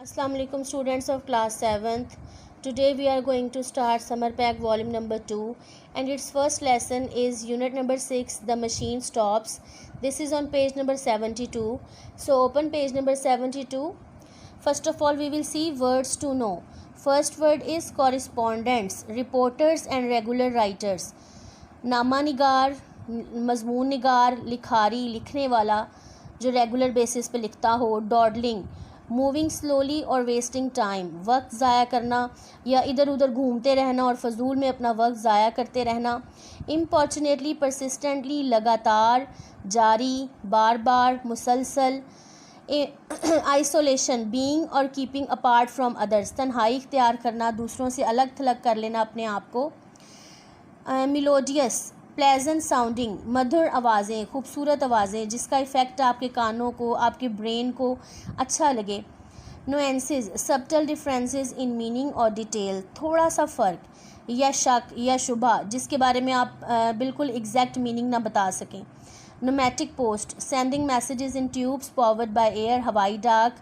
Assalamu alaikum students of class 7th. Today we are going to start summer pack volume number 2 and its first lesson is unit number 6, the machine stops. This is on page number 72. So open page number 72. First of all we will see words to know. First word is correspondents, reporters and regular writers. नामा निगार, मजमून निगार, लिखारी, लिखने वाला जो regular basis पे लिखता हो. Dawdling, moving slowly और wasting time, वक्त ज़ाया करना या इधर उधर घूमते रहना और फजूल में अपना वक्त ज़ाया करते रहना. इम्पॉर्चुनेटली, परसिस्टेंटली, लगातार, जारी, बार बार, मुसलसल. आइसोलेशन, बीइंग और कीपिंग अपार्ट फ्रॉम अदर्स, तन्हाई इख्तियार करना, दूसरों से अलग थलग कर लेना अपने आप को. मिलोडियस, प्लेजेंट साउंडिंग, मधुर आवाज़ें, खूबसूरत आवाज़ें जिसका इफ़ेक्ट आपके कानों को, आपके ब्रेन को अच्छा लगे. Nuances, subtle differences in meaning और डिटेल, थोड़ा सा फ़र्क या शक या शुबा जिसके बारे में आप बिल्कुल एग्जैक्ट मीनिंग ना बता सकें. Pneumatic post, sending messages in tubes powered by air, हवाई डाक,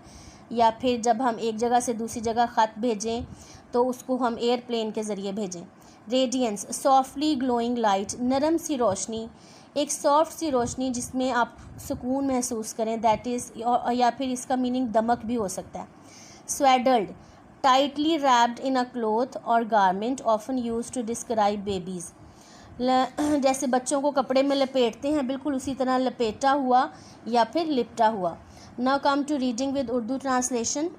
या फिर जब हम एक जगह से दूसरी जगह ख़त भेजें तो उसको हम एयरप्लेन के ज़रिए भेजें. रेडियंस, सॉफ्टली ग्लोइंग लाइट, नरम सी रोशनी, एक सॉफ्ट सी रोशनी जिसमें आप सुकून महसूस करें, दैट इज़, या फिर इसका मीनिंग दमक भी हो सकता है. Swaddled, tightly wrapped in a cloth और garment often used to describe babies, जैसे बच्चों को कपड़े में लपेटते हैं बिल्कुल उसी तरह लपेटा हुआ या फिर लिपटा हुआ. Now come to reading with Urdu translation.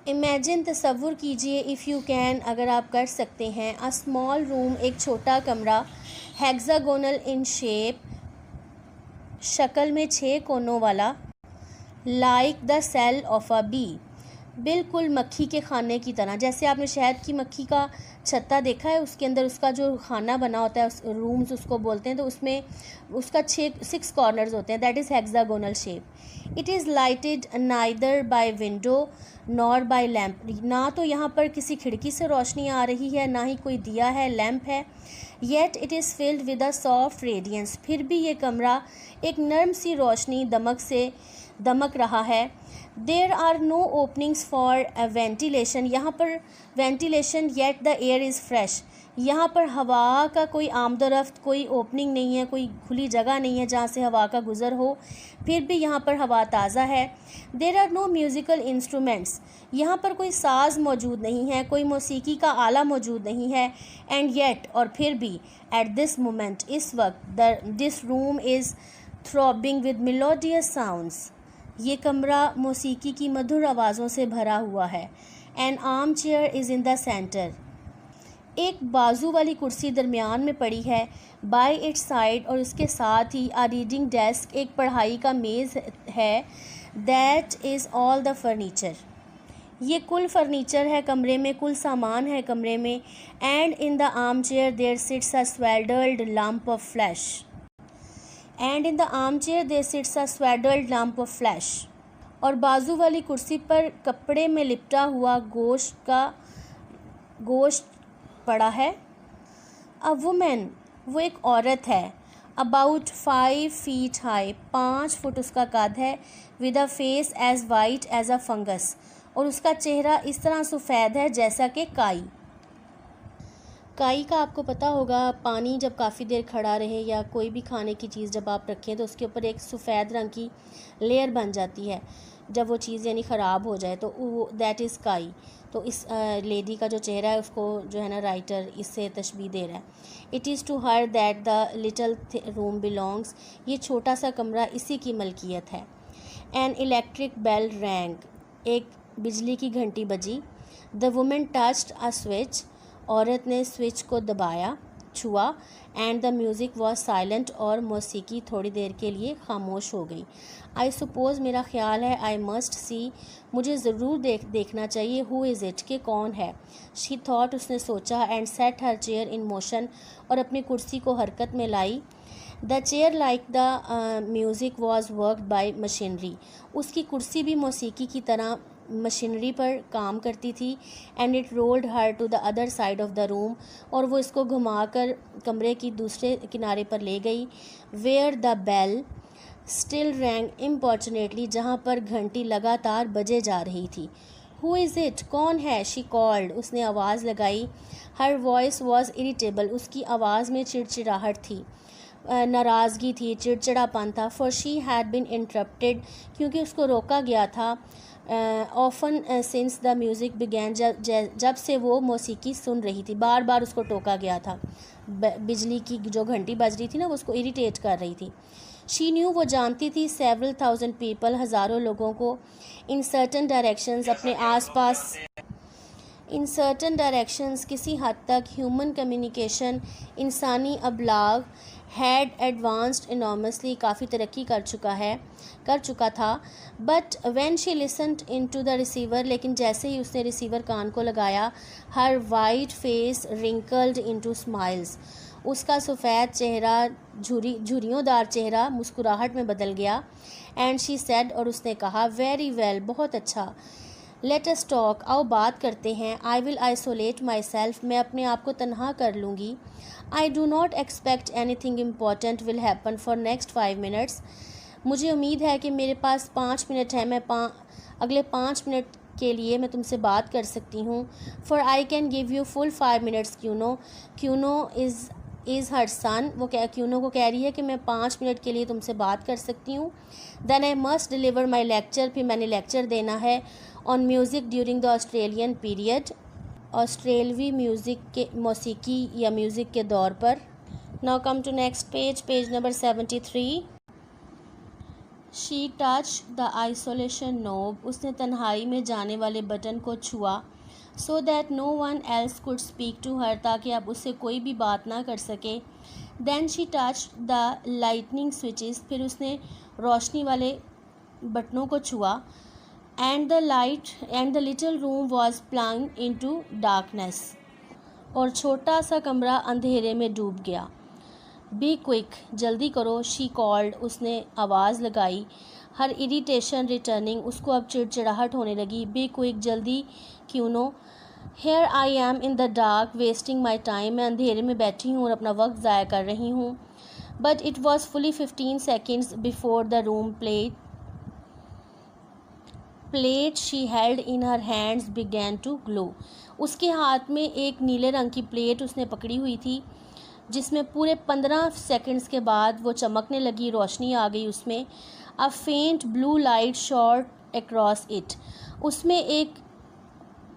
Imagine, तसव्वुर कीजिए, इफ़ यू कैन, अगर आप कर सकते हैं. अ स्मॉल रूम, एक छोटा कमरा. हेक्सागोनल इन शेप, शक्ल में 6 कोनों वाला. Like the cell of a bee, बिल्कुल मक्खी के खाने की तरह. जैसे आपने शहद की मक्खी का छत्ता देखा है, उसके अंदर उसका जो खाना बना होता है, रूम्स उसको बोलते हैं, तो उसमें उसका 6 कॉर्नर्स होते हैं. That is hexagonal shape. It is lighted neither by window nor by lamp, ना तो यहाँ पर किसी खिड़की से रोशनी आ रही है, ना ही कोई दिया है, लैम्प है. Yet it is filled with a soft radiance, फिर भी ये कमरा एक नरम सी रोशनी दमक से दमक रहा है. There are no openings for ventilation, यहाँ पर ventilation. Yet the air is fresh, यहाँ पर हवा का कोई आमदोरफ्त, कोई ओपनिंग नहीं है, कोई खुली जगह नहीं है जहाँ से हवा का गुज़र हो, फिर भी यहाँ पर हवा ताज़ा है. There are no musical instruments, यहाँ पर कोई साज मौजूद नहीं है, कोई मौसीकी का आला मौजूद नहीं है. एंड येट, और फिर भी, एट दिस मोमेंट, इस वक्त, this room is throbbing with melodious sounds, ये कमरा मौसीकी की मधुर आवाज़ों से भरा हुआ है. N arm chair is in the centre, एक बाजू वाली कुर्सी दरमियान में पड़ी है. बाय इट्स साइड, और उसके साथ ही आ रीडिंग डेस्क, एक पढ़ाई का मेज़ है. That is all the furniture, ये कुल फर्नीचर है कमरे में, कुल सामान है कमरे में. And in the armchair there sits a swaddled lump of flesh, and in the armchair there sits a swaddled lump of flesh, और बाजू वाली कुर्सी पर कपड़े में लिपटा हुआ गोश्त पड़ा है. अ वुमेन, वो एक औरत है. अबाउट 5 फीट हाई, 5 फुट उसका कद है. With a face as white as a fungus, और उसका चेहरा इस तरह सफ़ेद है जैसा कि काई. काई का आपको पता होगा, पानी जब काफ़ी देर खड़ा रहे या कोई भी खाने की चीज़ जब आप रखें तो उसके ऊपर एक सफ़ेद रंग की लेयर बन जाती है जब वो चीज़ यानी ख़राब हो जाए, तो वो दैट इज़ काई. तो इस लेडी का जो चेहरा है उसको जो है ना राइटर इससे तशबीह दे रहा है. It is to her that the little room belongs, ये छोटा सा कमरा इसी की मलकियत है. एन इलेक्ट्रिक बेल रैंग, एक बिजली की घंटी बजी. The women touched a switch, औरत ने स्विच को दबाया, छुआ. And the music was silent, और मौसीकी थोड़ी देर के लिए खामोश हो गई. आई सपोज़, मेरा ख्याल है. आई मस्ट सी, मुझे ज़रूर देखना चाहिए. हु इज़ इट, कि कौन है. शी थॉट, उसने सोचा. And set her chair in motion, और अपनी कुर्सी को हरकत में लाई. The chair like the music was worked by machinery, उसकी कुर्सी भी मौसीकी की तरह मशीनरी पर काम करती थी. And it rolled her to the other side of the room, और वो इसको घुमाकर कमरे की दूसरे किनारे पर ले गई. Where the bell still rang importunately, जहाँ पर घंटी लगातार बजे जा रही थी। हु इज़ इट, कौन है? शी कॉल्ड, उसने आवाज़ लगाई। हर वॉइस वॉज इरिटेबल, उसकी आवाज़ में चिड़चिड़ाहट थी, नाराज़गी थी, चिड़चिड़ापन था। For she had been interrupted, क्योंकि उसको रोका गया था। Often since the music began, जब से वो मौसीकी सुन रही थी, बार बार उसको टोका गया था। बिजली की जो घंटी बज रही थी ना, वो उसको इरिटेट कर रही थी। शी न्यू, वो जानती थी, सेवरल थाउजेंड पीपल, हज़ारों लोगों को, इन सर्टन डायरेक्शंस, अपने आसपास, इन सर्टन डायरेक्शंस, किसी हद तक ह्यूमन कम्युनिकेशन, इंसानी अबलाग, हैड एडवांस्ड इनॉर्मसली, काफ़ी तरक्की कर चुका था। But when she listened into the receiver, लेकिन जैसे ही उसने रिसीवर कान को लगाया, her white face wrinkled into smiles, उसका सफ़ेद चेहरा, झुर्रियोंदार चेहरा मुस्कुराहट में बदल गया। एंड शी सेड, और उसने कहा, वेरी वेल, बहुत अच्छा। लेट अस टॉक, आओ बात करते हैं। I will isolate my self, मैं अपने आप को तन्हा कर लूँगी। आई do not expect anything important will happen for next 5 minutes, मुझे उम्मीद है कि मेरे पास 5 मिनट है, मैं अगले 5 मिनट के लिए मैं तुमसे बात कर सकती हूँ। For I can give you full 5 minutes. Kuno is her son, वो क्यूनो को कह रही है कि मैं 5 मिनट के लिए तुमसे बात कर सकती हूँ। Then I must deliver my lecture, फिर मैंने लेक्चर देना है on music during the Australian period, ऑस्ट्रेलवी मौसीकी या म्यूज़िक के दौर पर। Now come to next page number 73। She touch the isolation knob, उसने तन्हाई में जाने वाले बटन को छुआ। So that no one else could speak to her, ताकि अब उससे कोई भी बात ना कर सके। Then she touch the lightning switches, फिर उसने रोशनी वाले बटनों को छुआ। And the little room was plunge into darkness, और छोटा सा कमरा अंधेरे में डूब गया। बी क्विक, जल्दी करो। शी कॉल्ड, उसने आवाज़ लगाई। हर इरिटेशन रिटर्निंग, उसको अब चिड़चिड़ाहट होने लगी। बी क्विक, जल्दी। Quinoa, here I am in the dark wasting my time, मैं अंधेरे में बैठी हूँ और अपना वक्त ज़ाया कर रही हूँ। But it was fully 15 seconds before the room plate she held in her hands began to glow, उसके हाथ में एक नीले रंग की प्लेट उसने पकड़ी हुई थी, जिसमें पूरे 15 सेकंड्स के बाद वो चमकने लगी, रोशनी आ गई उसमें। अ फेंट blue light shot across it, उसमें एक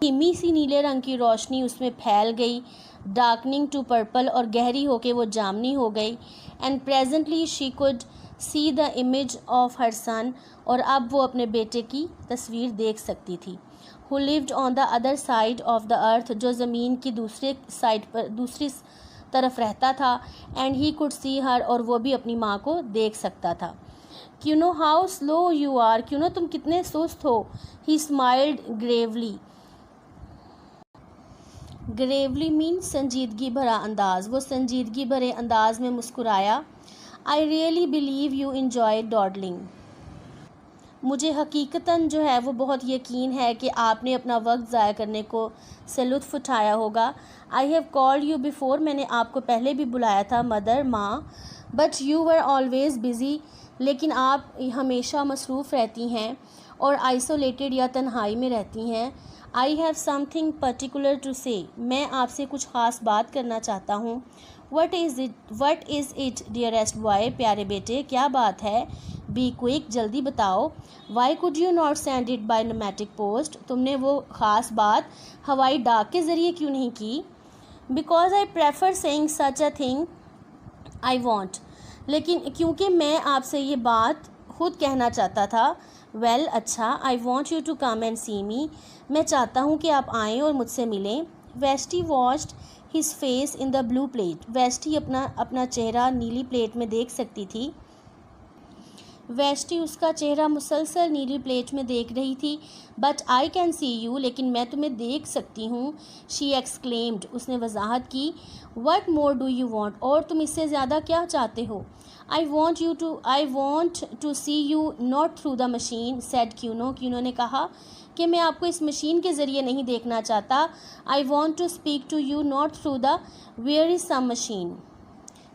धीमी सी नीले रंग की रोशनी उसमें फैल गई। डार्कनिंग टू पर्पल, और गहरी होके वो जामनी हो गई। And presently she could see the image of her son, और अब वो अपने बेटे की तस्वीर देख सकती थी। Who lived on the other side of the अर्थ, जो ज़मीन की दूसरी तरफ रहता था। एंड ही कुड सी हर, और वो भी अपनी माँ को देख सकता था। Kuno, how slow you are, Kuno तुम कितने सुस्त हो। He smiled gravely, gravely mean संजीदगी भरा अंदाज, वो संजीदगी भरे अंदाज में मुस्कुराया। I really believe you enjoy dawdling, मुझे हकीकतन जो है वो बहुत यकीन है कि आपने अपना वक्त ज़ाया करने को से लुत्फ़ उठाया होगा। I have called you before, मैंने आपको पहले भी बुलाया था मदर, माँ। But you were always busy, लेकिन आप हमेशा मसरूफ़ रहती हैं और आइसोलेटेड या तन्हाई में रहती हैं। I have something particular to say, मैं आपसे कुछ ख़ास बात करना चाहता हूँ। What is it dearest boy, प्यारे बेटे, क्या बात है। बी क्विक, जल्दी बताओ। Why could you not send it by pneumatic post, तुमने वो ख़ास बात हवाई डाक के ज़रिए क्यों नहीं की। Because I prefer saying such a thing I want, लेकिन क्योंकि मैं आपसे ये बात खुद कहना चाहता था। वेल, अच्छा, I want you to come and see me, मैं चाहता हूँ कि आप आएँ और मुझसे मिलें। Vashti watched his face in the blue plate, Vashti अपना चेहरा नीली प्लेट में देख सकती थी। वेस्टी उसका चेहरा मुसलसल नीली प्लेट में देख रही थी। But I can see you, लेकिन मैं तुम्हें देख सकती हूँ। शी एक्सक्लेम्ड, उसने वजाहत की। What more do you want, और तुम इससे ज़्यादा क्या चाहते हो। I want to see you not through the machine, said Kuno, Kuno ने कहा कि मैं आपको इस मशीन के ज़रिए नहीं देखना चाहता। I want to speak to you not through the where is some machine,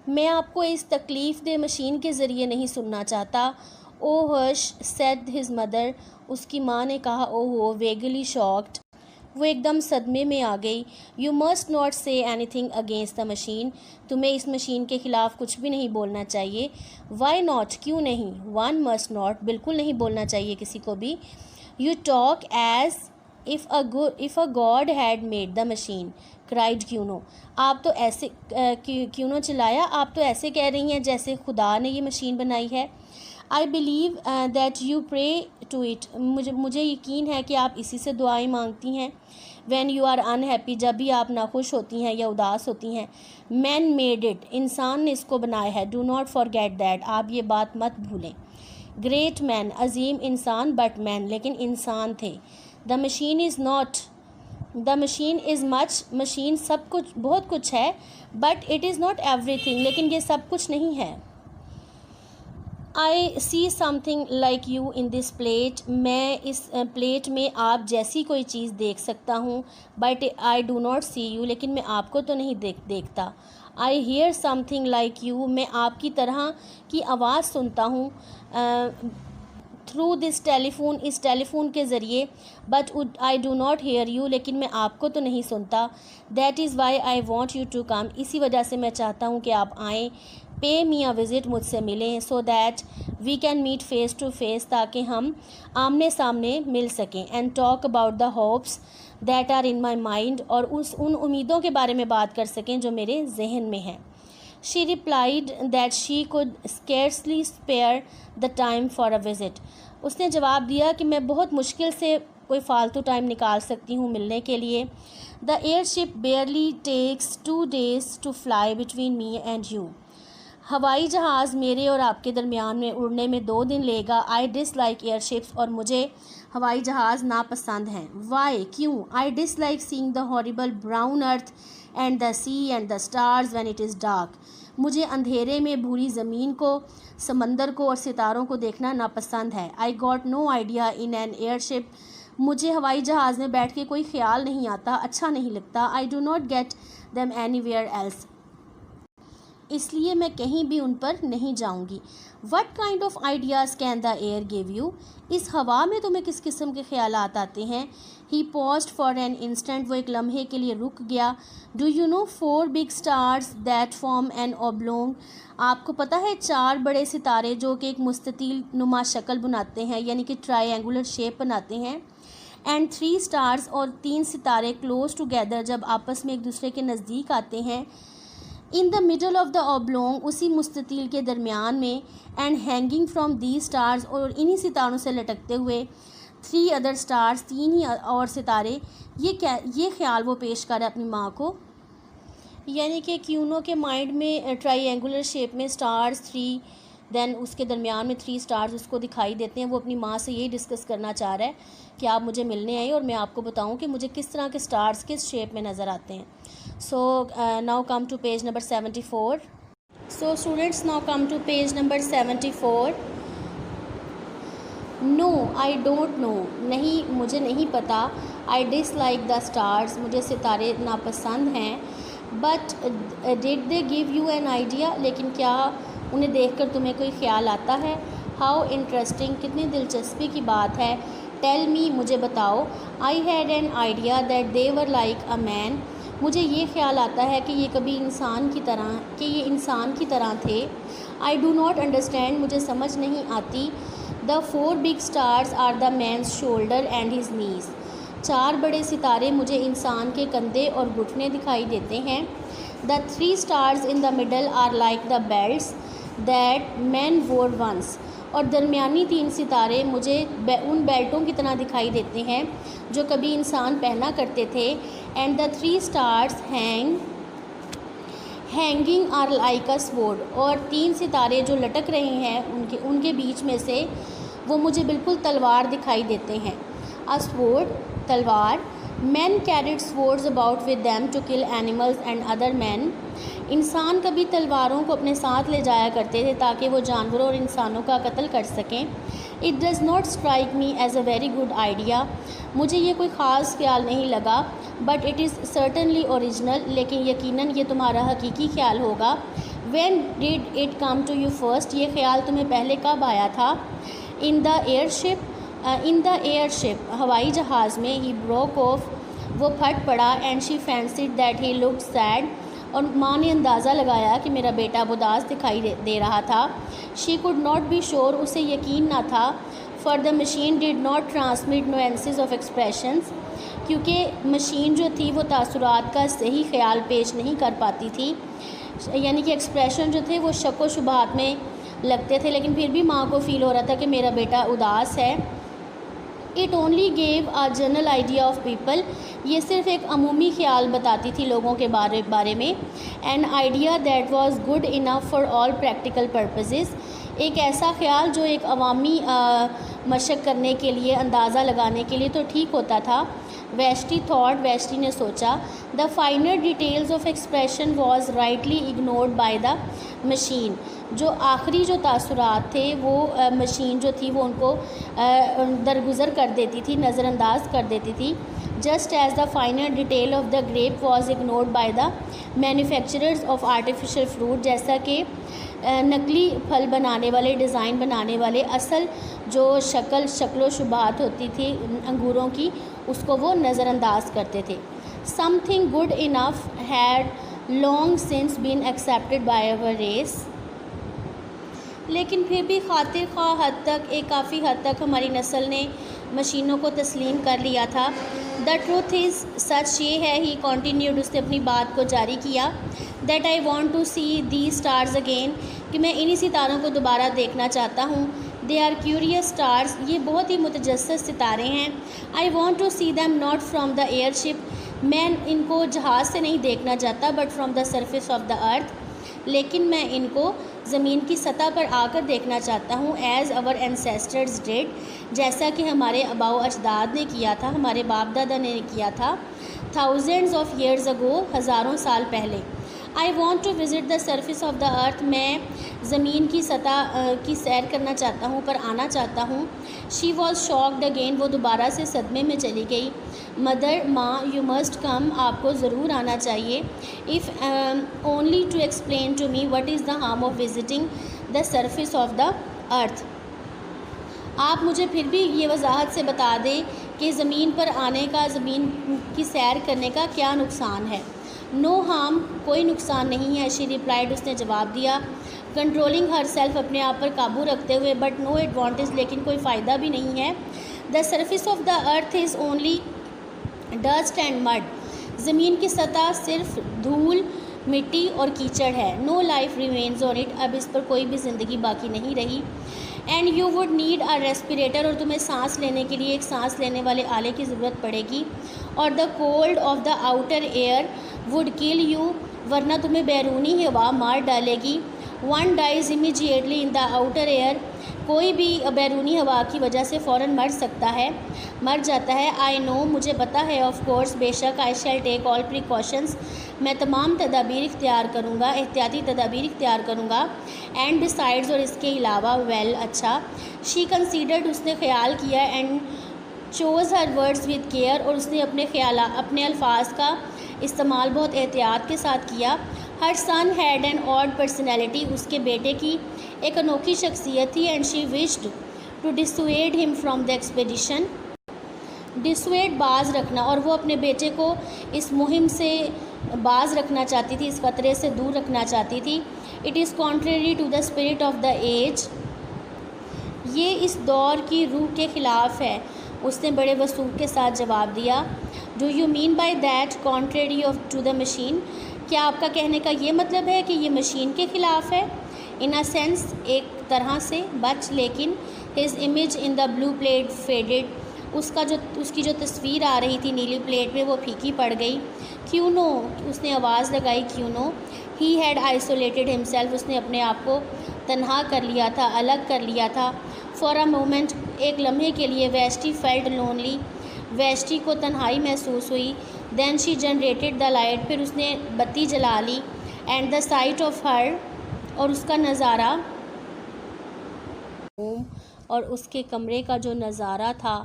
मैं आपको इस तकलीफ़ दे मशीन के ज़रिए नहीं सुनना चाहता। ओह हश सेड हिज मदर, उसकी माँ ने कहा। ओहो वेगली शॉक्ड, वो एकदम सदमे में आ गई। You must not say anything against the machine, तुम्हें इस मशीन के ख़िलाफ़ कुछ भी नहीं बोलना चाहिए। वाई नॉट, क्यों नहीं। वन मस्ट नॉट, बिल्कुल नहीं बोलना चाहिए किसी को भी। You talk as if a god had made the machine, cried Kuno, आप तो ऐसे क्यूनो चिल्लाया, आप तो ऐसे कह रही हैं जैसे खुदा ने ये मशीन बनाई है। I believe that you pray to it, मुझे यकीन है कि आप इसी से दुआएं मांगती हैं। व्हेन यू आर अनहैप्पी, जब भी आप नाखुश होती हैं या उदास होती हैं। मैन मेड इट, इंसान ने इसको बनाया है। डू नॉट फॉरगेट दैट, आप ये बात मत भूलें। ग्रेट मैन, अजीम इंसान, बट मैन, लेकिन इंसान थे। The machine is not, the machine is much, machine सब कुछ बहुत कुछ है। But it is not everything, लेकिन ये सब कुछ नहीं है। I see something like you in this plate, मैं इस प्लेट में आप जैसी कोई चीज़ देख सकता हूँ। But I do not see you, लेकिन मैं आपको तो नहीं देखता। I hear something like you, मैं आपकी तरह की आवाज़ सुनता हूँ थ्रू दिस टेलीफोन, इस टेलीफोन के ज़रिए। But I do not hear you, लेकिन मैं आपको तो नहीं सुनता। That is why I want you to come, इसी वजह से मैं चाहता हूँ कि आप आएँ। पे मी अ विज़िट, मुझसे मिलें। So that we can meet face to face, ताकि हम आमने सामने मिल सकें। And talk about the hopes that are in my mind, और उन उम्मीदों के बारे में बात कर सकें जो मेरे जहन में हैं। She replied that she could scarcely spare the time for a visit, उसने जवाब दिया कि मैं बहुत मुश्किल से कोई फ़ालतू टाइम निकाल सकती हूँ मिलने के लिए। The airship barely takes 2 days to fly between me and you, हवाई जहाज़ मेरे और आपके दरमियान में उड़ने में 2 दिन लेगा। आई डिसलाइक एयरशिप्स, और मुझे हवाई जहाज़ नापसंद हैं। वाई, क्यों। I dislike seeing the horrible brown earth and the sea and the stars when it is dark, मुझे अंधेरे में भूरी ज़मीन को, समंदर को और सितारों को देखना नापसंद है। I got no idea in an airship, मुझे हवाई जहाज़ में बैठ के कोई ख्याल नहीं आता, अच्छा नहीं लगता। आई do not get them anywhere else, इसलिए मैं कहीं भी उन पर नहीं जाऊंगी। What kind of ideas can the air give you, इस हवा में तुम्हें किस किस्म के ख्यालात आते हैं। He paused for an instant, वो एक लम्हे के लिए रुक गया। Do you know 4 big stars that form an oblong, आपको पता है 4 बड़े सितारे जो कि एक मुस्ततील नुमा शक्ल बनाते हैं, यानी कि ट्रायंगुलर शेप बनाते हैं। एंड 3 stars, और 3 सितारे क्लोज टुगेदर, जब आपस में एक दूसरे के नज़दीक आते हैं। इन the middle of the oblong, उसी मुस्ततील के दरमियान में। And hanging from the stars, और इन्हीं सितारों से लटकते हुए 3 other stars, 3 ही और सितारे। ये ख्याल वो पेश कर अपनी माँ को, यानी कि क्यूनो के माइंड में ट्रायंगुलर शेप में स्टार्स 3, दैन उसके दरमियान में 3 stars उसको दिखाई देते हैं। वो अपनी माँ से यही डिस्कस करना चाह रहा है कि आप मुझे मिलने आए और मैं आपको बताऊं कि मुझे किस तरह के स्टार्स किस शेप में नज़र आते हैं। So now come to page number 74। So students, now come to page number 74। No I don't know, नहीं मुझे नहीं पता। आई डिसलाइक द स्टार्स, मुझे सितारे नापसंद हैं। But did they give you an idea, लेकिन क्या उन्हें देखकर तुम्हें कोई ख्याल आता है। हाउ इंटरेस्टिंग, कितनी दिलचस्पी की बात है। टेल मी, मुझे बताओ। I had an idea that they were like a man, मुझे ये ख्याल आता है कि ये कभी इंसान की तरह थे। आई डू नॉट अंडरस्टैंड, मुझे समझ नहीं आती। The 4 big stars are the man's shoulder and his knees, 4 बड़े सितारे मुझे इंसान के कंधे और घुटने दिखाई देते हैं। The 3 stars in the middle are like the belts that man wore once, और दरमियानी 3 सितारे मुझे उन बेल्टों की तरह दिखाई देते हैं जो कभी इंसान पहना करते थे। And the 3 stars hanging are like a sword, और 3 सितारे जो लटक रहे हैं उनके बीच में से वो मुझे बिल्कुल तलवार दिखाई देते हैं। अ स्वॉर्ड, तलवार। Man carried swords about with them to kill animals and other man, इंसान कभी तलवारों को अपने साथ ले जाया करते थे ताकि वो जानवरों और इंसानों का कत्ल कर सकें। It does not strike me as a very good idea, मुझे ये कोई ख़ास ख्याल नहीं लगा। But it is certainly original, लेकिन यकीनन ये तुम्हारा हकीकी ख्याल होगा। When did it come to you first, ये ख्याल तुम्हें पहले कब आया था? इन द एयरशिप, हवाई जहाज़ में। ही ब्रोक ऑफ, वो फट पड़ा। And she fancied that he looked sad, और माँ ने अंदाज़ा लगाया कि मेरा बेटा उदास दिखाई दे रहा था। She could not be sure, उसे यकीन ना था। For the machine did not transmit nuances of expressions, क्योंकि मशीन जो थी वो तासुरात का सही ख्याल पेश नहीं कर पाती थी, यानी कि एक्सप्रेशन जो थे वो शक व शुबहात में लगते थे, लेकिन फिर भी माँ को फील हो रहा था कि मेरा बेटा उदास है। It only gave a general idea of people, ये सिर्फ एक अमूमी ख्याल बताती थी लोगों के बारे में। An idea that was good enough for all practical purposes, एक ऐसा ख्याल जो एक अवामी मशक करने के लिए, अंदाज़ा लगाने के लिए तो ठीक होता था। वेस्टी थॉट, वेस्टी ने सोचा। The फाइनर details of expression was rightly ignored by the machine, जो आखिरी जो तासुरात थे वो मशीन जो थी वो उनको दरगुजर कर देती थी, नज़रअंदाज कर देती थी। Just as the final detail of the grape was ignored by the manufacturers of artificial fruit, जैसा कि नकली फल बनाने वाले, डिज़ाइन बनाने वाले असल जो शक्ल शुबात होती थी अंगूरों की, उसको वो नज़रअंदाज करते थे। Something good enough had long since been accepted by our race, लेकिन फिर भी खातिर ख्वाह हद तक, एक काफ़ी हद तक हमारी नस्ल ने मशीनों को तस्लीम कर लिया था। द ट्रूथ इज़, सच ये है, ही कॉन्टीन्यूड, उसने अपनी बात को जारी किया, that I want to see the stars again, कि मैं इन्हीं सितारों को दोबारा देखना चाहता हूँ। दे आर क्यूरियस स्टार्स, ये बहुत ही मुतजस्सिस सितारे हैं। I want to see them not from the airship, मैं इनको जहाज़ से नहीं देखना चाहता, but from the surface of the earth, लेकिन मैं इनको ज़मीन की सतह पर आकर देखना चाहता हूँ। एज़ अवर एंसेस्टर्स डिड, जैसा कि हमारे आबाओ अजदाद ने किया था, हमारे बाप दादा ने किया था। थाउजेंड्स ऑफ ईयर्स अगो, हज़ारों साल पहले। I want to visit the surface of the earth, मैं ज़मीन की सतह की सैर करना चाहता हूँ, पर आना चाहता हूँ। शी वॉज शॉक्ड अगेन, वो दोबारा से सदमे में चली गई। मदर, माँ, यू मस्ट कम, आपको ज़रूर आना चाहिए। If only to explain to me what is the harm of visiting the surface of the earth, आप मुझे फिर भी ये वजाहत से बता दें कि ज़मीन पर आने का, ज़मीन की सैर करने का क्या नुकसान है। नो हार्म, कोई नुकसान नहीं है। शी रिप्लाइड, उसने जवाब दिया। कंट्रोलिंग हर सेल्फ, अपने आप पर काबू रखते हुए। बट नो एडवांटेज, लेकिन कोई फ़ायदा भी नहीं है। The surface of the earth is only dust and mud, ज़मीन की सतह सिर्फ धूल, मिट्टी और कीचड़ है। No life remains on it, अब इस पर कोई भी ज़िंदगी बाकी नहीं रही। And you would need a respirator, और तुम्हें सांस लेने के लिए एक सांस लेने वाले आले की ज़रूरत पड़ेगी। और the cold of the outer air would kill you, वरना तुम्हें बैरूनी हवा मार डालेगी। One dies immediately in the outer air, कोई भी बैरूनी हवा की वजह से फ़ौरन मर जाता है। आई नो, मुझे पता है। ऑफ कोर्स, बेशक। आई शैल टेक ऑल प्रिकॉशंस, मैं तमाम तदाबीर इख्तियार करूँगा, एहतियाती तदाबीर इख्तियार करूँगा। एंड बिसाइड्स, और इसके अलावा। वेल, अच्छा। शी कंसीडर्ड, उसने ख्याल किया। And chose her words with care, और उसने अपने अल्फाज का इस्तेमाल बहुत एहतियात के साथ किया। Her son had an odd personality, उसके बेटे की एक अनोखी शख्सियत थी। And she wished to dissuade him from the expedition, dissuade, बाज रखना, और वो अपने बेटे को इस मुहिम से बाज रखना चाहती थी, इस खतरे से दूर रखना चाहती थी। It is contrary to the spirit of the age, ये इस दौर की रूह के ख़िलाफ़ है, उसने बड़े वसूख के साथ जवाब दिया। Do you mean by that contrary of to the machine, क्या आपका कहने का ये मतलब है कि ये मशीन के ख़िलाफ़ है? इन अ सेंस, एक तरह से, बच, लेकिन। His image in the blue plate faded, उसकी जो तस्वीर आ रही थी नीली प्लेट में, वो फीकी पड़ गई। क्यों नो, उसने आवाज़ लगाई, Kuno. He had isolated himself, उसने अपने आप को तन्हा कर लिया था, अलग कर लिया था। फॉर अ मोमेंट, एक लम्हे के लिए, वेस्टी फेल्ट लोनली, वेस्टी को तन्हाई महसूस हुई। Then she generated the light, फिर उसने बत्ती जला ली। And the sight of her, और उसका नज़ारा, और उसके कमरे का जो नज़ारा था,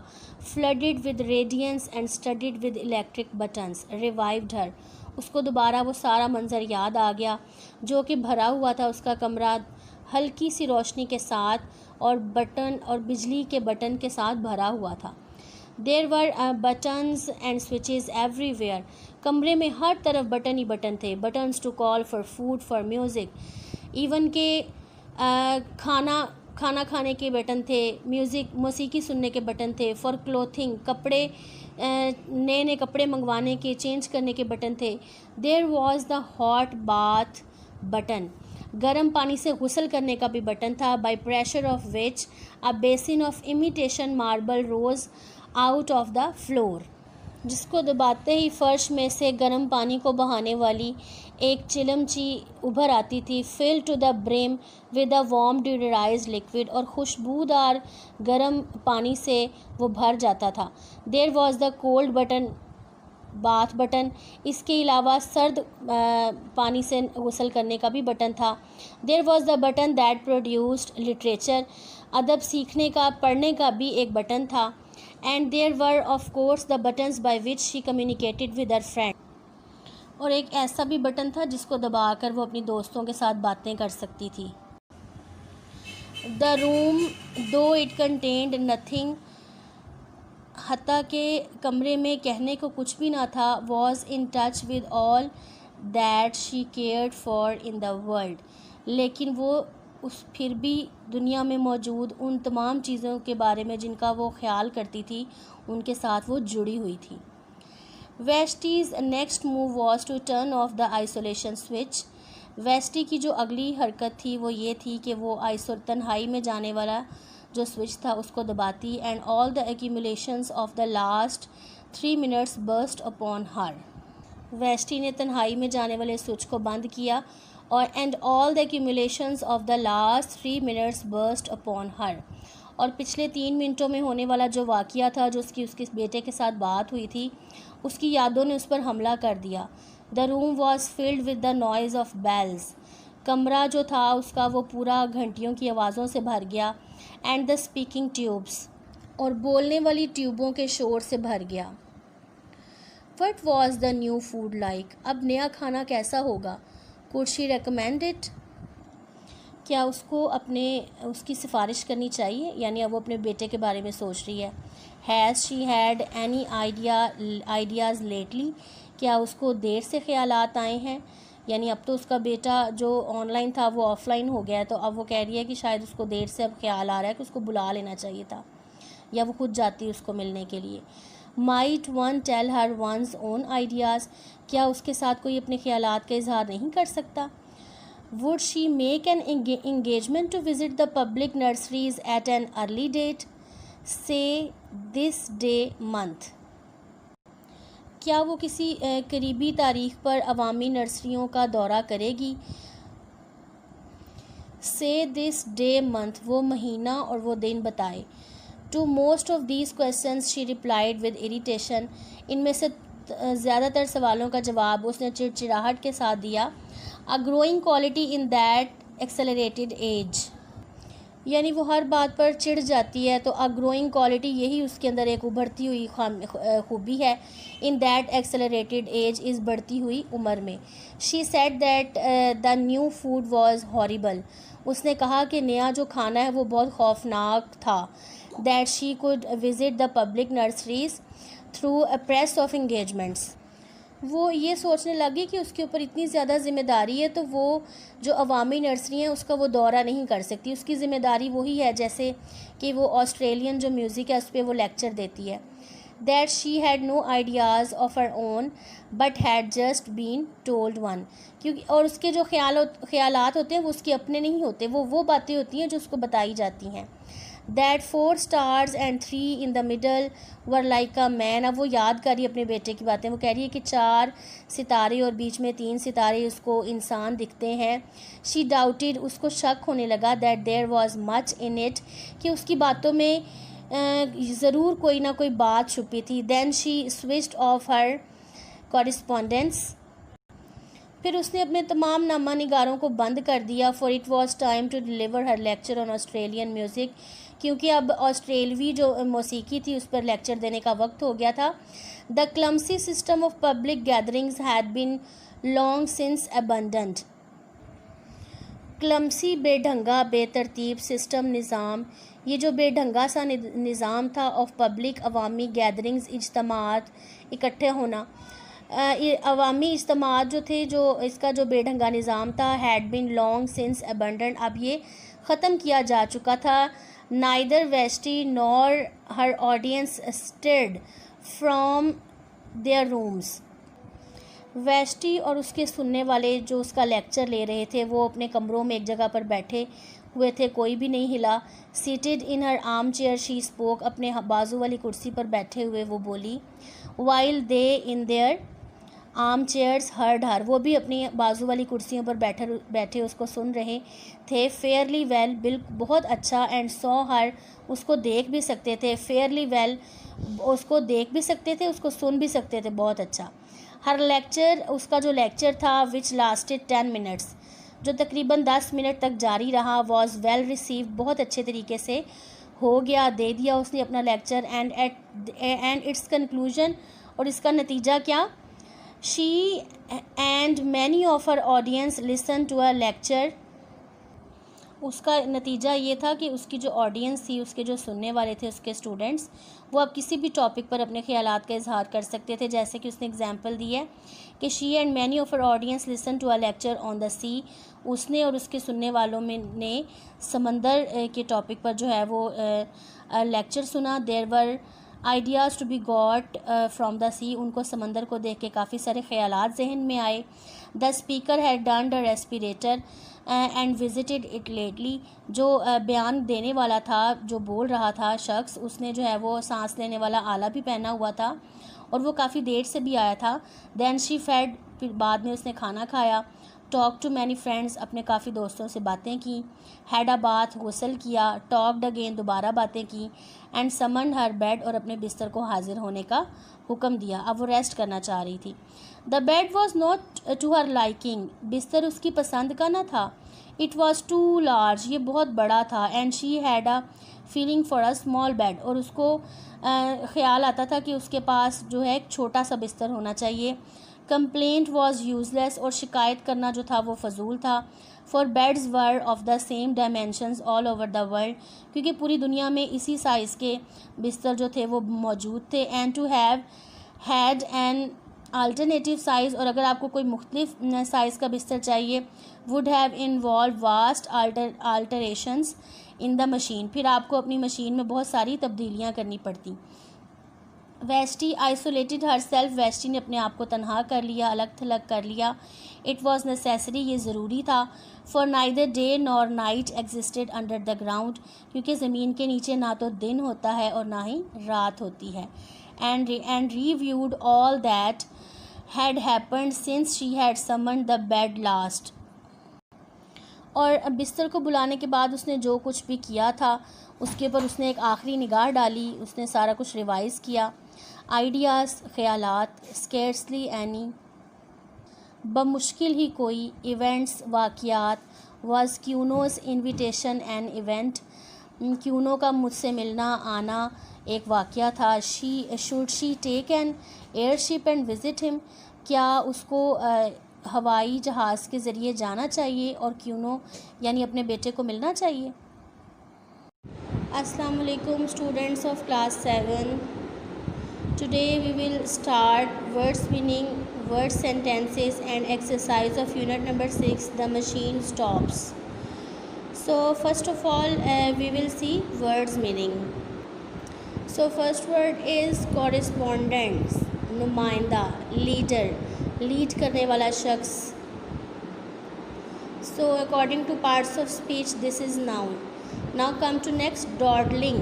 flooded with radiance and studded with electric buttons, revived her, उसको दोबारा वो सारा मंज़र याद आ गया जो कि भरा हुआ था उसका कमरा हल्की सी रोशनी के साथ और बटन और बिजली के बटन के साथ भरा हुआ था। There were buttons and switches everywhere. कमरे में हर तरफ बटन ही बटन थे। Buttons to call for food, for music, even के खाना खाने के बटन थे, मौसीकी सुनने के बटन थे, फॉर क्लोथिंग, कपड़े नए नए कपड़े मंगवाने के, चेंज करने के बटन थे। There was the hot bath button, गर्म पानी से गुसल करने का भी बटन था। By pressure of which a basin of imitation marble rose out of the floor, जिसको दबाते ही फर्श में से गर्म पानी को बहाने वाली एक चिलमची उभर आती थी। Fill to the brim with a warm deodorised liquid, और खुशबूदार गर्म पानी से वो भर जाता था। There was the cold button bath button, इसके अलावा सर्द पानी से गुसल करने का भी बटन था। There was the button that produced literature, अदब सीखने का, पढ़ने का भी एक बटन था। And there were of course the buttons by which she communicated with her friend, और एक ऐसा भी बटन था जिसको दबाकर वो अपनी दोस्तों के साथ बातें कर सकती थी। द रूम दो इट कंटेन्ड नथिंग, हत्ता के कमरे में कहने को कुछ भी ना था, was in touch with all that she cared for in the world, लेकिन वो फिर भी दुनिया में मौजूद उन तमाम चीज़ों के बारे में जिनका वो ख्याल करती थी, उनके साथ वो जुड़ी हुई थी। Vashti's next move was to turn off the isolation switch. Vashti की जो अगली हरकत थी वो ये थी कि वो तन्हाई में जाने वाला जो स्विच था उसको दबाती। And all the accumulations of the last 3 minutes burst upon her. Vashti ने तन्हाई में जाने वाले स्विच को बंद किया और and all the accumulations of the last 3 minutes burst upon हर, और पिछले 3 मिनटों में होने वाला जो वाक़या था, जो उसके बेटे के साथ बात हुई थी, उसकी यादों ने उस पर हमला कर दिया। The room was filled with the noise of bells, कमरा जो था उसका वो पूरा घंटियों की आवाज़ों से भर गया। एंड द स्पीकिंग ट्यूब्स, और बोलने वाली ट्यूबों के शोर से भर गया। What was the new food like, अब नया खाना कैसा होगा। कुड शी रिकमेंड इट, क्या उसको उसकी सिफारिश करनी चाहिए, यानी अब वो अपने बेटे के बारे में सोच रही है। Has she had any ideas lately, क्या उसको देर से ख्यालात आए हैं, यानी अब तो उसका बेटा जो ऑनलाइन था वो ऑफ़लाइन हो गया है, तो अब वो कह रही है कि शायद उसको देर से अब ख्याल आ रहा है कि उसको बुला लेना चाहिए था, या वो खुद जाती है उसको मिलने के लिए। Might one tell her one's own ideas, क्या उसके साथ कोई अपने ख्यालात का इजहार नहीं कर सकता। Would she make an engagement to visit the public nurseries at an early date, say this day month, क्या वो किसी करीबी तारीख पर अवामी नर्सरियों का दौरा करेगी। से दिस डे मंथ, वो महीना और वो दिन बताए। To most of these questions she replied with irritation, इनमें से ज़्यादातर सवालों का जवाब उसने चिड़चिड़ाहट के साथ दिया। A growing quality in that accelerated age, यानी वो हर बात पर चिढ़ जाती है, तो अ ग्रोइंग क्वालिटी यही उसके अंदर एक उभरती हुई खूबी है। इन दैट एक्सेलरेटेड एज, इस बढ़ती हुई उम्र में। She said that the new food was horrible, उसने कहा कि नया जो खाना है वो बहुत खौफनाक था। That she could visit the public nurseries through a press of engagements, वो ये सोचने लगी कि उसके ऊपर इतनी ज़्यादा ज़िम्मेदारी है, तो वो जो अवामी नर्सरी हैं उसका वो दौरा नहीं कर सकती। उसकी ज़िम्मेदारी वही है जैसे कि वो ऑस्ट्रेलियन जो म्यूज़िक है उस पर वो लेक्चर देती है। That she had no ideas of her own but had just been told one, क्योंकि और उसके जो ख्यालात होते हैं वो उसके अपने नहीं होते, वो बातें होती हैं जो उसको बताई जाती हैं। That 4 stars and 3 in the middle were like a man, अब वो याद कर रही है अपने बेटे की बातें, वो कह रही है कि 4 सितारे और बीच में 3 सितारे उसको इंसान दिखते हैं। शी डाउटेड, उसको शक होने लगा। That there was much in it, कि उसकी बातों में ज़रूर कोई ना कोई बात छुपी थी। Then she switched off her correspondence, फिर उसने अपने तमाम नामा निगारों को बंद कर दिया। For it was time to deliver her lecture on Australian music, क्योंकि अब ऑस्ट्रेलवी जो मौसीकी थी उस पर लेक्चर देने का वक्त हो गया था। The clumsy system of public gatherings had been long since abandoned. Clumsy बेढंगा बेतरतीब सिस्टम निज़ाम, ये जो बेढंगा सा निज़ाम था ऑफ पब्लिक अवामी गैदरिंग्स इज्तमात इकट्ठे होना, अवामी इज्तमात जो थे, जो इसका जो बेढंगा निज़ाम था had been long since abandoned, अब ये ख़त्म किया जा चुका था। Neither Vashti nor her audience stirred from their rooms. Vashti और उसके सुनने वाले जो उसका लेक्चर ले रहे थे वो अपने कमरों में एक जगह पर बैठे हुए थे, कोई भी नहीं हिला। Seated in her arm chair she spoke, अपने बाजू वाली कुर्सी पर बैठे हुए वो बोली। While they in their arm chairs heard हर, वो भी अपनी बाजू वाली कुर्सियों पर बैठे उसको सुन रहे थे। फेयरली वेल, बहुत अच्छा। एंड सॉ हर, उसको देख भी सकते थे। फेयरली वेल, उसको देख भी सकते थे, उसको सुन भी सकते थे, बहुत अच्छा। हर लेक्चर, उसका जो लेक्चर था विच लास्टेड 10 मिनट्स, जो तकरीबन 10 मिनट तक जारी रहा, वॉज वेल रिसीव, बहुत अच्छे तरीके से हो गया, दे दिया उसने अपना लेक्चर। एंड इट्स कंक्लूजन, और इसका नतीजा क्या, she and many of her audience listen to a lecture, उसका नतीजा ये था कि उसकी जो ऑडियंस थी, उसके जो सुनने वाले थे, उसके स्टूडेंट्स, वो अब किसी भी टॉपिक पर अपने ख्यालात का इजहार कर सकते थे। जैसे कि उसने एग्जांपल दी है कि she and many of her audience listen to a lecture on the sea, उसने और उसके सुनने वालों में ने समंदर के टॉपिक पर जो है वो लेक्चर सुना। There were ideas to be got from the sea, उनको समंदर को देख के काफ़ी सारे ख्यालात जहन में आए। The speaker had done the respirator and visited it lately, जो बयान देने वाला था, जो बोल रहा था शख्स, उसने जो है वो सांस लेने वाला आला भी पहना हुआ था और वो काफ़ी देर से भी आया था। दैन शी फेड, फिर बाद में उसने खाना खाया। टॉक टू मैनी फ्रेंड्स, अपने काफ़ी दोस्तों से बातें की। हैड अ बाथ, गुसल किया। टॉक्ड अगेन, दोबारा बातें की। एंड समन्ड हर बेड, और अपने बिस्तर को हाजिर होने का हुक्म दिया। अब वो रेस्ट करना चाह रही थी। The bed was not to her liking, बिस्तर उसकी पसंद का ना था। इट वॉज टू लार्ज, ये बहुत बड़ा था। And she had a feeling for a small bed, और उसको ख्याल आता था कि उसके पास जो है एक छोटा सा बिस्तर होना चाहिए। कंप्लेंट वॉज यूजलेस, और शिकायत करना जो था वो फजूल था। For beds were of the same dimensions all over the world, क्योंकि पूरी दुनिया में इसी साइज़ के बिस्तर जो थे वो मौजूद थे। And to have had an alternative size, और अगर आपको कोई मुख्तलिफ साइज़ का बिस्तर चाहिए, would have involve vast alterations in the machine, फिर आपको अपनी मशीन में बहुत सारी तब्दीलियाँ करनी पड़ती। वेस्टी आइसोलेटेड हर सेल्फ, वेस्टी ने अपने आप को तनहा कर लिया, अलग थलग कर लिया। इट वॉज नेसेसरी, ये ज़रूरी था। For neither day nor night existed under the ground, क्योंकि ज़मीन के नीचे ना तो दिन होता है और ना ही रात होती है। And reviewed all that had happened since she had summoned the bed last, और बिस्तर को बुलाने के बाद उसने जो कुछ भी किया था उसके ऊपर उसने एक आखिरी निगाह डाली, उसने सारा कुछ रिवाइज़ किया। आइडियाज़, ख्यालात, स्केर्सली एनी, बमुश्किल ही कोई, इवेंट्स, वाक़यात, was Kuno's invitation an event, Kuno का मुझसे मिलना आना एक वाक़या था। Should she take an airship and visit him, क्या उसको हवाई जहाज़ के ज़रिए जाना चाहिए और क्यूनो यानी अपने बेटे को मिलना चाहिए। अस्सलाम वालेकुम students of class 7, today we will start words meaning, word sentences and exercise of unit number 6, the machine stops. So first of all we will see words meaning. So first word is correspondence, नुमाइंदा, leader, lead करने वाला शख्स। So according to parts of speech this is noun. Now come to next, dawdling,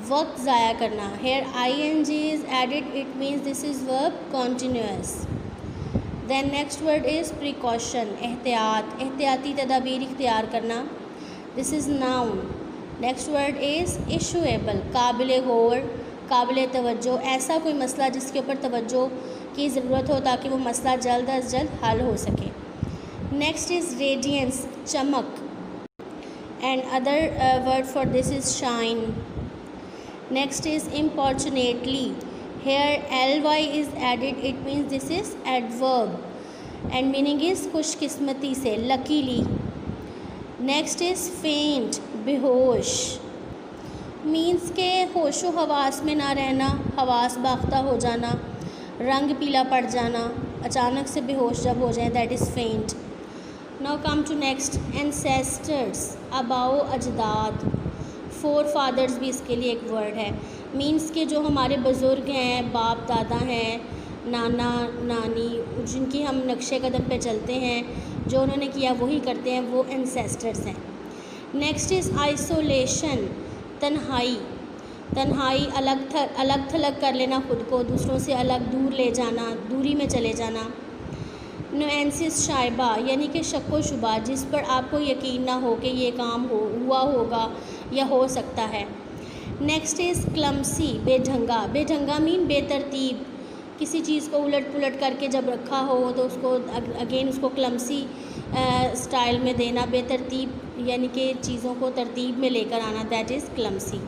वक्त ज़ाया करना। Here ing is added, it means this is verb continuous. Then next word is precaution, एहतियात, एहतियाती तदाबीर इख्तियार करना। This is noun. Next word is issuable, काबिल गौर, काबिल तवज्जो, ऐसा कोई मसला जिसके ऊपर तवज्जो की ज़रूरत हो ताकि वो मसला जल्द अज जल्द हल हो सके। नेक्स्ट इज़ रेडियंस, चमक। and other word for this is shine. Next is importunately. Here ly is added, it means this is adverb and meaning is खुशकिस्मती से, luckily. Next is faint, बेहोश, मीन्स के होशो हवास में ना रहना, हवास बाख्ता हो जाना, रंग पीला पड़ जाना, अचानक से बेहोश जब हो जाए, that is faint. Now come to next, ancestors, आबाओ अजदाद, फोर फादर्स भी इसके लिए एक वर्ड है. मीन्स के जो हमारे बुज़ुर्ग हैं, बाप दादा हैं, नाना नानी, जिनकी हम नक्शे कदम पे चलते हैं, जो उन्होंने किया वही करते हैं, वो एंसेस्टर्स हैं. नेक्स्ट इज़ आइसोलेशन, तन्हाई. तन्हाई अलग थलग कर लेना, ख़ुद को दूसरों से अलग दूर ले जाना, दूरी में चले जाना. नुएंसिस शाइबा, यानी कि शक व शुबा, जिस पर आपको यकीन ना हो कि ये काम हुआ होगा या हो सकता है. नेक्स्ट इज़ क्लमसी, बेढंगा. बेढंगा मीन बेतरतीब, किसी चीज़ को उलट पुलट करके जब रखा हो तो उसको अगेन उसको क्लमसी स्टाइल में देना. बेतरतीब यानी कि चीज़ों को तरतीब में लेकर आना, that is clumsy.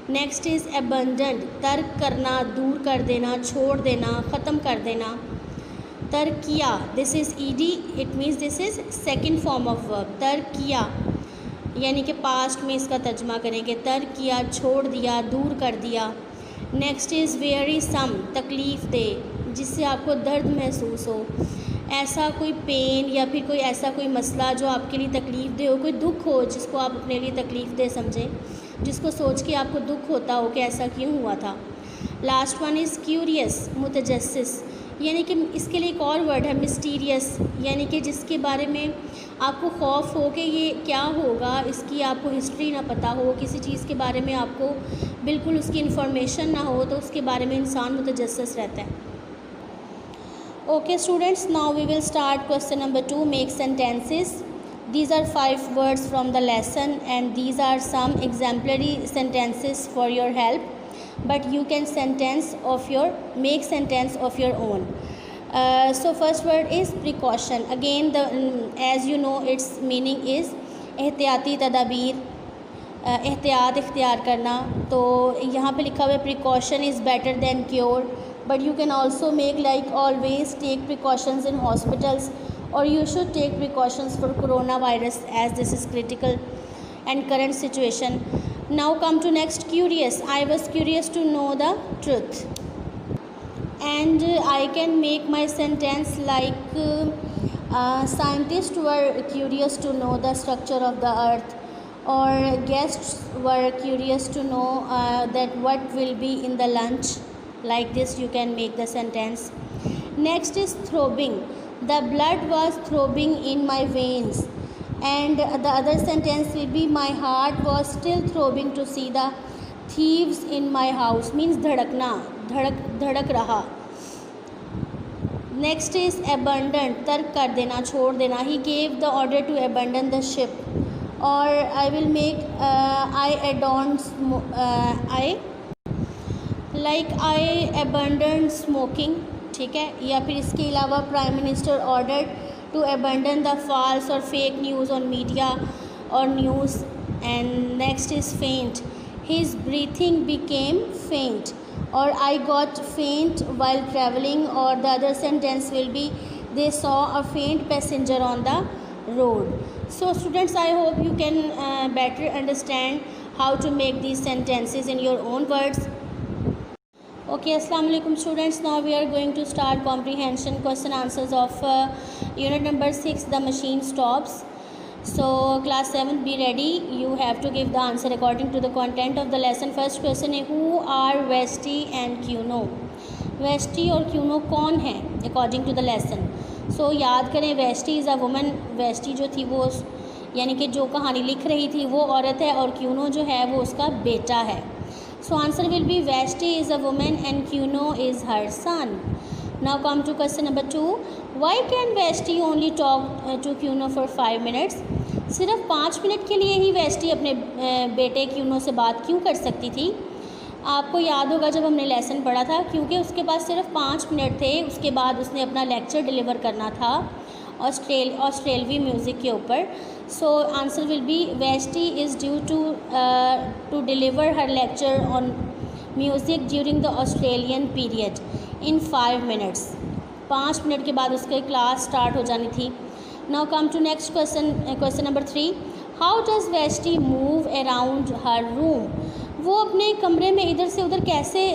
Next is abundant, तर्क करना, दूर कर देना, छोड़ देना, ख़त्म कर देना. तर्क किया, this is ED, it means this is second form of verb. तर्क किया यानी कि पास्ट में इसका तर्जमा करेंगे, तर्क किया, छोड़ दिया, दूर कर दिया. नेक्स्ट इज़ वेरीसम, तकलीफ़ दे, जिससे आपको दर्द महसूस हो, ऐसा कोई पेन या फिर कोई ऐसा कोई मसला जो आपके लिए तकलीफ़ दे हो, कोई दुख हो जिसको आप अपने लिए तकलीफ़ दे समझें, जिसको सोच के आपको दुख होता हो कि ऐसा क्यों हुआ था. लास्ट वन इज़ क्यूरियस, मुतजस्सिस, यानी कि इसके लिए एक और वर्ड है मिस्टीरियस, यानी कि जिसके बारे में आपको खौफ हो कि ये क्या होगा, इसकी आपको हिस्ट्री ना पता हो, किसी चीज़ के बारे में आपको बिल्कुल उसकी इन्फॉर्मेशन ना हो, तो उसके बारे में इंसान मुतजस्सिस रहता है. Okay students, now we will start question number 2, make sentences. These are 5 words from the lesson and these are some exemplary sentences for your help, but you can make sentence of your own. So first word is precaution. Again, as you know, its meaning is एहतियाती तदाबीर, एहतियात इख्तियार करना. तो यहाँ पे लिखा हुआ है precaution is better than cure, but you can also make like always take precautions in hospitals, or you should take precautions for coronavirus as this is critical and current situation. Now come to next, curious. I was curious to know the truth, and I can make my sentence like scientists were curious to know the structure of the earth, or guests were curious to know that what will be in the lunch. Like this you can make the sentence. Next is throbbing. The blood was throbbing in my veins, and the other sentence will be my heart was still throbbing to see the thieves in my house, means धड़कना, धड़क रहा. Next is abandon, तर्क कर देना, छोड़ देना. He gave the order to abandon the ship, or I will make I abandoned smoking. ठीक है. या फिर इसके अलावा prime minister ordered to abandon the false और फेक न्यूज़ ऑन मीडिया और news. And next is faint, his breathing became faint, और I got faint while travelling, और the other sentence will be they saw a faint passenger on the road. So students, I hope you can better understand how to make these sentences in your own words. Okay, assalamu alaikum students. Now we are going to start comprehension question answers of unit number 6, the machine stops. So class 7th, be ready. You have to give the answer according to the content of the lesson. First question है, who are Vashti and Kuno? Vashti और Kuno कौन है according to the lesson? So याद करें, Vashti is a woman. Vashti जो थी वो यानी कि जो कहानी लिख रही थी वो औरत है, और Kuno जो है वो उसका बेटा है. So answer will be Vashti is a woman and Kuno is her son. Now come to question number 2. Why can Vashti only talk to Kuno for 5 minutes? सिर्फ 5 मिनट के लिए ही Vashti अपने बेटे Kuno से बात क्यों कर सकती थी? आपको याद होगा जब हमने लेसन पढ़ा था, क्योंकि उसके पास सिर्फ 5 मिनट थे, उसके बाद उसने अपना लेक्चर डिलीवर करना था, ऑस्ट्रेलवी म्यूज़िक के ऊपर। So answer will be Vashti is due to deliver her lecture on music during the Australian period in 5 minutes. 5 minute के बाद उसके क्लास स्टार्ट हो जानी थी। Now come to next question number 3। How does Vashti move around her room? वो अपने कमरे में इधर से उधर कैसे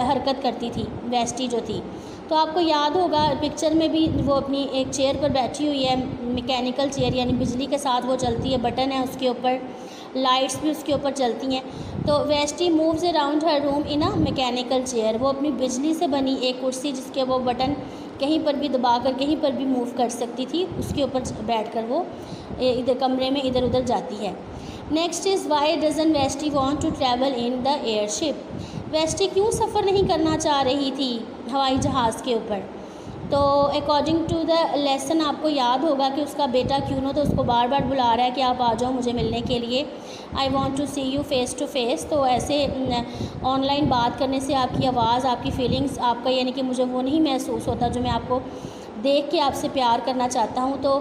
हरकत करती थी वेस्टी जो थी? तो आपको याद होगा पिक्चर में भी वो अपनी एक चेयर पर बैठी हुई है, मैकेनिकल चेयर, यानी बिजली के साथ वो चलती है, बटन है उसके ऊपर, लाइट्स भी उसके ऊपर चलती हैं। तो Vashti moves around her room in a mechanical chair. वो अपनी बिजली से बनी एक कुर्सी जिसके वो बटन कहीं पर भी दबा कर कहीं पर भी मूव कर सकती थी, उसके ऊपर बैठकर वो इधर कमरे में इधर उधर जाती है। Next is why doesn't Vashti want to travel in the airship? Vashti क्यों सफ़र नहीं करना चाह रही थी हवाई जहाज़ के ऊपर? तो अकॉर्डिंग टू द लेसन आपको याद होगा कि उसका बेटा क्यूनो तो उसको बार बार बुला रहा है कि आप आ जाओ मुझे मिलने के लिए, I want to see you face to face. तो ऐसे ऑनलाइन बात करने से आपकी आवाज़, आपकी फीलिंग्स, आपका यानी कि मुझे वो नहीं महसूस होता जो मैं आपको देख के आपसे प्यार करना चाहता हूँ। तो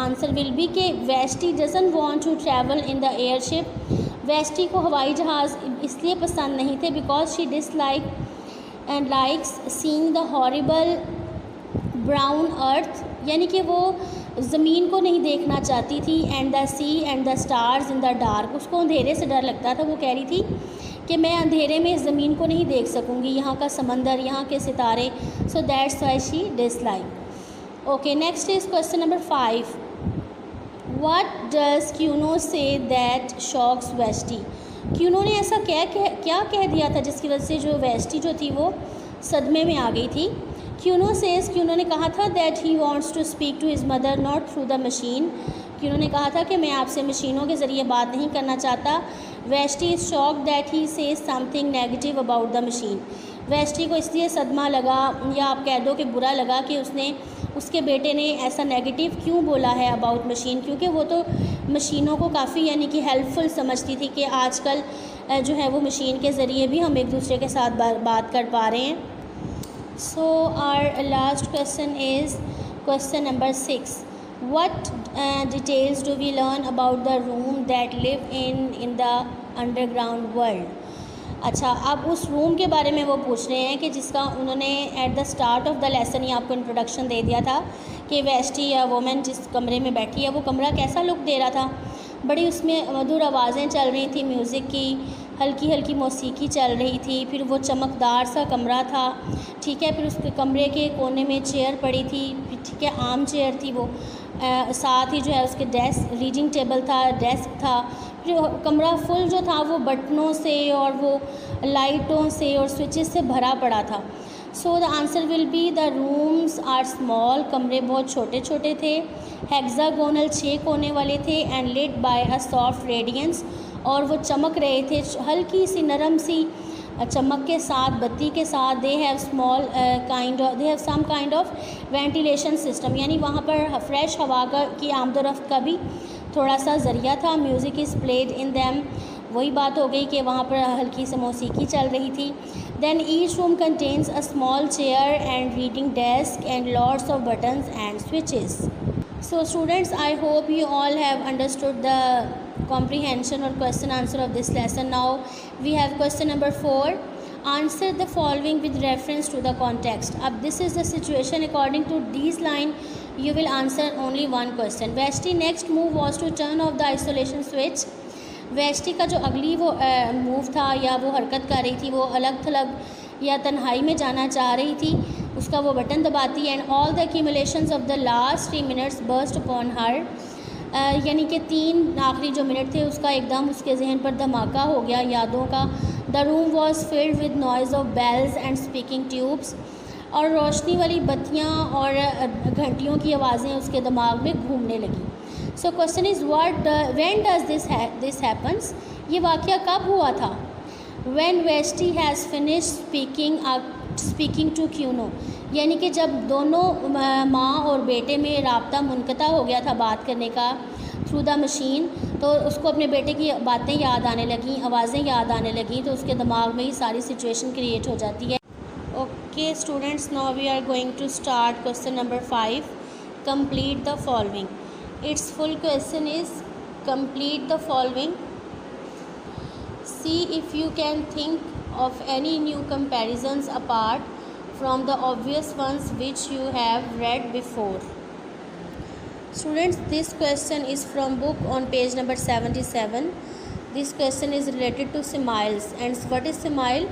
आंसर विल बी कि Vashti doesn't want to travel in the airship. Vashti को हवाई जहाज़ इसलिए पसंद नहीं थे because she dislike and likes seeing the horrible brown earth, यानी कि वो ज़मीन को नहीं देखना चाहती थी, and the sea and the stars in the dark. उसको अंधेरे से डर लगता था। वो कह रही थी कि मैं अंधेरे में ज़मीन को नहीं देख सकूँगी, यहाँ का समंदर, यहाँ के सितारे। So that's why she dislike. Okay, next is question number 5। What does Kuno say that shocks Vashti? Kuno ने ऐसा क्या कह दिया था जिसकी वजह से जो वेस्टी जो थी वो सदमे में आ गई थी? क्यूनो ने कहा था that he wants to speak to his mother not through the machine. Kuno ने कहा था कि मैं आपसे मशीनों के ज़रिए बात नहीं करना चाहता। Vashti is shock that he says something negative about the machine. Vashti को इसलिए सदमा लगा, या आप कह दो कि बुरा लगा, कि उसके बेटे ने ऐसा नेगेटिव क्यों बोला है अबाउट मशीन, क्योंकि वो तो मशीनों को काफ़ी यानी कि हेल्पफुल समझती थी कि आजकल जो है वो मशीन के ज़रिए भी हम एक दूसरे के साथ बात कर पा रहे हैं। So our last question is question number 6। What details do we learn about the room that live in the underground world? अच्छा, अब उस रूम के बारे में वो पूछ रहे हैं कि जिसका उन्होंने at the start of the lesson ही आपको इंट्रोडक्शन दे दिया था कि वेस्टी या वुमेन जिस कमरे में बैठी है वो कमरा कैसा लुक दे रहा था। बड़ी उसमें मधुर आवाज़ें चल रही थी, म्यूज़िक की हल्की हल्की मौसीकी चल रही थी। फिर वो चमकदार सा कमरा था, ठीक है। फिर उसके कमरे के कोने में चेयर पड़ी थी, ठीक है, आम चेयर थी वो। साथ ही जो है उसके रीडिंग टेबल था, डेस्क था। फिर कमरा फुल जो था वो बटनों से और वो लाइटों से और स्विचेस से भरा पड़ा था। So the answer will be the rooms are small. कमरे बहुत छोटे छोटे थे। हेक्सागोनल 6 कोने वाले थे। And lit by a soft radiance, और वो चमक रहे थे हल्की सी नरम सी चमक के साथ, बत्ती के साथ। They have some kind of ventilation system, यानी वहाँ पर फ्रेश हवा की आमदोरफ्त का भी थोड़ा सा ज़रिया था। Music is played in them, वही बात हो गई कि वहाँ पर हल्की सी मौसीकी चल रही थी। Then each room contains a small chair and reading desk and lots of buttons and switches. So students, I hope you all have understood the comprehension or question answer of this lesson. Now we have question number 4. Answer the following with reference to the context. अब this is the situation. According to these line, you will answer only one question. Vashti next move was to turn off the isolation switch. वेस्टी का जो अगली वो move था या वो हरकत कर रही थी, वो अलग थलग या तन्हाई में जाना चाह रही थी, उसका वो बटन दबाती। And all the accumulations of the last 3 minutes burst upon हर, यानी कि 3 आखिरी जो मिनट थे उसका एकदम उसके जहन पर धमाका हो गया यादों का। The room was filled with noise of bells and speaking tubes, और रोशनी वाली बत्तियाँ और घंटियों की आवाज़ें उसके दिमाग में घूमने लगी। So question is when does this happens? ये वाक़या कब हुआ था? When Westy has finish speaking to Cuno, यानी कि जब दोनों माँ और बेटे में राब्ता मुनक़ता हो गया था बात करने का थ्रू द मशीन, तो उसको अपने बेटे की बातें याद आने लगीं, आवाज़ें याद आने लगीं, तो उसके दिमाग में ही सारी सिचुएशन क्रिएट हो जाती है। Okay students, now we are going to start question number 5. Complete the following. Its full question is complete the following. See if you can think of any new comparisons apart from the obvious ones which you have read before. Students, this question is from book on page number 77. This question is related to smiles. And what is smile?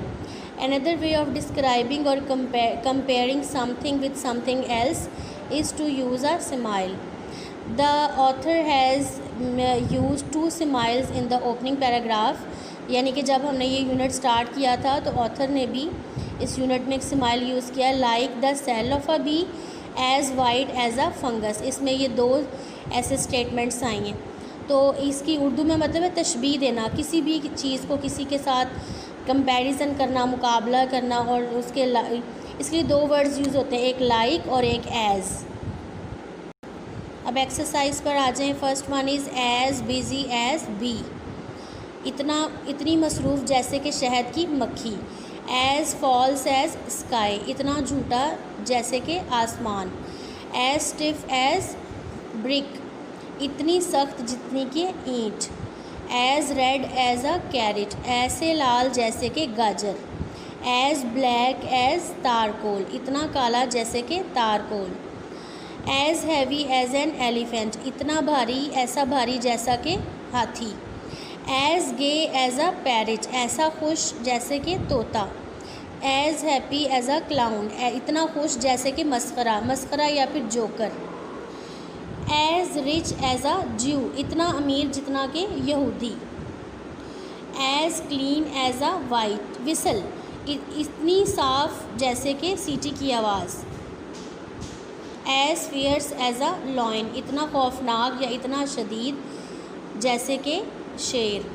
Another way of describing or comparing something with something else is to use a smile. The author has used 2 smiles in the opening paragraph. यानी कि जब हमने ये unit start किया था तो author ने भी इस यूनिट में एक स्माइल यूज़ किया, like the cell of a bee as white as a fungus. इसमें ये 2 ऐसे स्टेटमेंट्स आई हैं. तो इसकी उर्दू में मतलब है तशबीह देना, किसी भी चीज़ को किसी के साथ कंपैरिजन करना, मुकाबला करना. और इसके लिए 2 वर्ड्स यूज़ होते हैं, एक लाइक और एक एज़. अब एक्सरसाइज पर आ जाएं. First one is as busy as bee. इतनी मसरूफ़ जैसे कि शहद की मक्खी. As false as sky. इतना झूठा जैसे कि आसमान. As stiff as brick. इतनी सख्त जितनी कि ईंट. As red as a carrot. ऐसे लाल जैसे कि गाजर. एज़ ब्लैक एज़ तारकोल. इतना काला जैसे कि तारकोल. As heavy as an elephant. इतना भारी, ऐसा भारी जैसा कि हाथी. As gay as a parrot. ऐसा खुश जैसे कि तोता. As happy as a clown. इतना खुश जैसे कि मस्खरा या फिर जोकर. As rich as a Jew. इतना अमीर जितना कि यहूदी. As clean as a white whistle. इतनी साफ़ जैसे कि सीटी की आवाज़. As fierce as a lion. इतना खौफनाक या इतना शदीद जैसे कि शेर.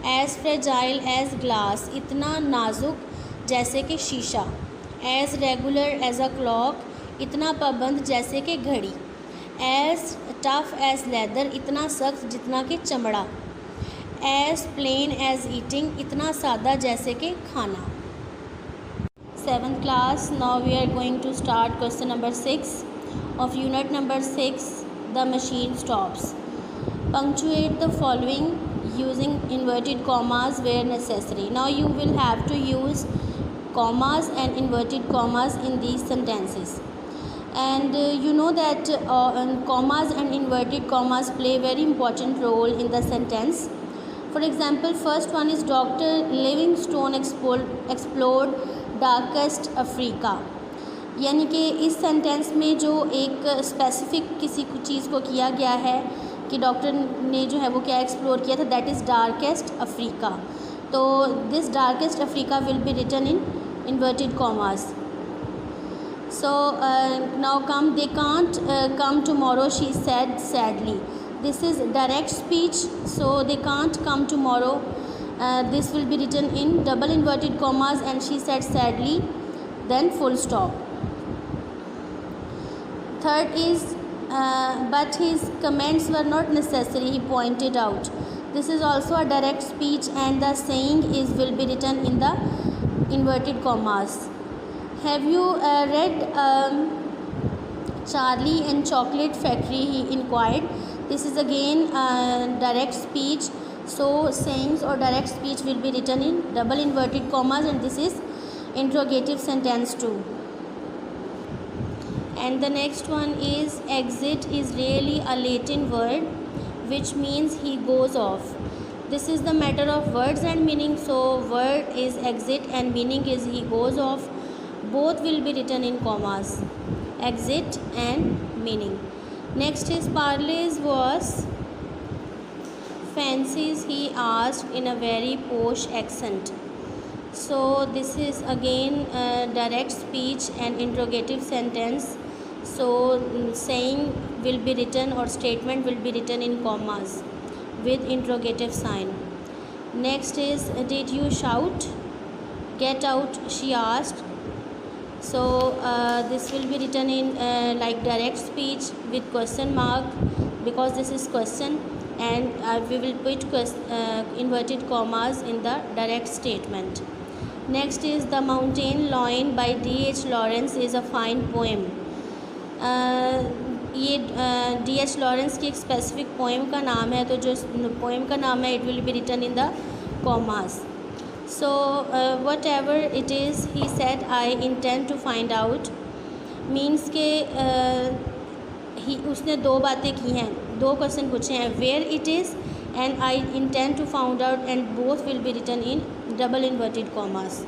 As fragile as glass. इतना नाजुक जैसे कि शीशा. As regular as a clock. इतना पाबंद जैसे कि घड़ी. As tough as leather. इतना सख्त जितना कि चमड़ा. As plain as eating. इतना सादा जैसे कि खाना. 7th class. Now we are going to start question number 6 of unit number 6. The machine stops. Punctuate the following using inverted commas where necessary. Now you will have to use commas and inverted commas in these sentences. And you know that commas and inverted commas play a very important role in the sentence. For example, first one is Dr. Livingstone explored darkest Africa. यानी कि इस sentence में जो एक specific किसी चीज़ को किया गया है कि डॉक्टर ने जो है वो क्या एक्सप्लोर किया था, दैट इज़ डार्केस्ट अफ्रीका. तो this darkest Africa will be written in inverted commas. So now they can't come tomorrow, she said sadly. This is direct speech, so they can't come tomorrow. This will be written in double inverted commas and she said sadly, then full stop. Third is but his comments were not necessary, he pointed out. This is also a direct speech and the saying will be written in the inverted commas. Have you read Charlie and Chocolate Factory, he inquired. This is again direct speech, so sayings or direct speech will be written in double inverted commas and this is interrogative sentence too. And the next one is exit is really a Latin word which means he goes off. This is the matter of words and meaning, so word is exit and meaning is he goes off. Both will be written in commas, exit and meaning. Next is Parley's was fancies, he asked in a very posh accent. So this is again direct speech and interrogative sentence. So saying will be written or statement will be written in commas with interrogative sign. Next is did you shout? Get out, she asked. So this will be written in like direct speech with question mark because this is question, and we will put inverted commas in the direct statement. Next is the mountain lion by D.H. Lawrence is a fine poem. ये D.H. Lawrence की एक specific poem का नाम है, तो जो poem का नाम है it will be written in the commas. So whatever it is he said I intend to find out, means के उसने दो बातें की हैं, दो क्वेश्चन पूछे हैं, where it is and I intend to found out, and both will be written in double inverted commas.